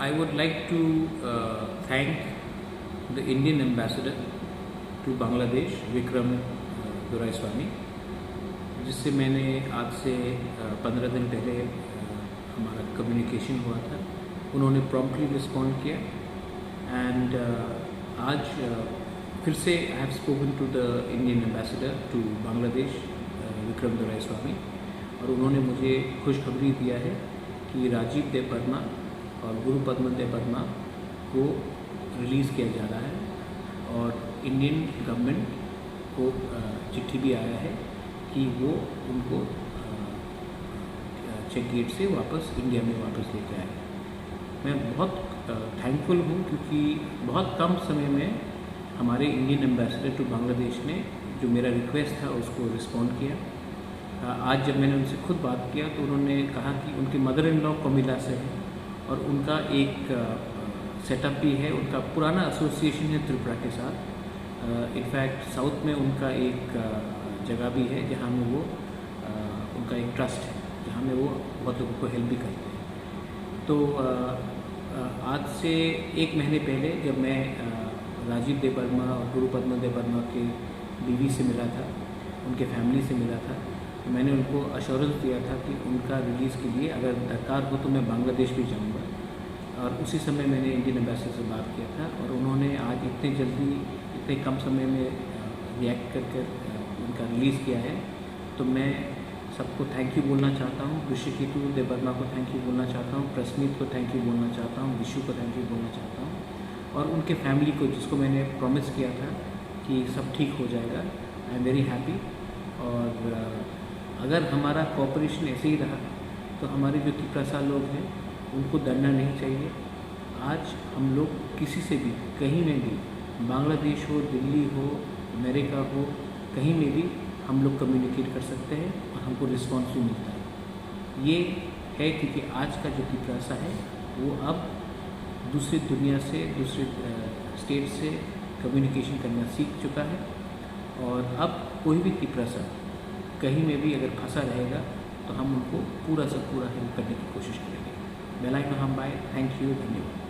I would like to thank the Indian ambassador to Bangladesh, Vikram Doraiswamy, जिससे मैंने आज से 15 दिन पहले हमारा कम्युनिकेशन हुआ था। उन्होंने प्रॉम्प्टली रिस्पॉन्ड किया एंड आज फिर से I have spoken to the Indian ambassador to Bangladesh, Vikram Doraiswami, और उन्होंने मुझे खुशखबरी दिया है कि राजीव देबबर्मा और गुरु पद्मा देबबर्मा को रिलीज़ किया जा रहा है और इंडियन गवर्नमेंट को चिट्ठी भी आया है कि वो उनको चेक गेट से वापस इंडिया में वापस लेके आए। मैं बहुत थैंकफुल हूँ क्योंकि बहुत कम समय में हमारे इंडियन एम्बेसडर टू बांग्लादेश ने जो मेरा रिक्वेस्ट था उसको रिस्पॉन्ड किया। आज जब मैंने उनसे खुद बात किया तो उन्होंने कहा कि उनके मदर इन लॉ कोमिला से है और उनका एक सेटअप भी है, उनका पुराना एसोसिएशन है त्रिपुरा के साथ। इनफैक्ट साउथ में उनका एक जगह भी है जहाँ में वो उनका एक ट्रस्ट है जहाँ में वो बहुत लोगों को हेल्प भी करते हैं। तो आज से 1 महीने पहले जब मैं राजीव देबबर्मा और गुरु पद्मा देबबर्मा के बीवी से मिला था, उनके फैमिली से मिला था, तो मैंने उनको अश्योरेंस दिया था कि उनका रिलीज़ के लिए अगर दरकार हो तो मैं बांग्लादेश भी जाऊंगा। और उसी समय मैंने इंडियन एम्बेसडर से बात किया था और उन्होंने आज इतने जल्दी, इतने कम समय में रिएक्ट कर उनका रिलीज़ किया है। तो मैं सबको थैंक यू बोलना चाहता हूँ, ऋषिकेतु देबबर्मा को थैंक यू बोलना चाहता हूँ, प्रसमीत को थैंक यू बोलना चाहता हूँ, विशु को थैंक यू बोलना चाहता हूँ, और उनके फैमिली को जिसको मैंने प्रॉमिस किया था कि सब ठीक हो जाएगा। I am very happy. और अगर हमारा कोऑपरेशन ऐसे ही रहा तो हमारे जो त्रिपुरा लोग हैं उनको डरना नहीं चाहिए। आज हम लोग किसी से भी कहीं में भी, बांग्लादेश हो, दिल्ली हो, अमेरिका हो, कहीं में भी हम लोग कम्युनिकेट कर सकते हैं और हमको रिस्पॉन्स भी मिलता है। ये है क्योंकि आज का जो त्रिपुरा है वो अब दूसरी दुनिया से, दूसरे स्टेट से कम्युनिकेशन करना सीख चुका है और अब कोई भी त्रिपुरा कहीं में भी अगर फंसा रहेगा तो हम उनको पूरा से पूरा हेल्प करने की कोशिश करेंगे। बेलाई महाम बाय, थैंक यू, धन्यवाद।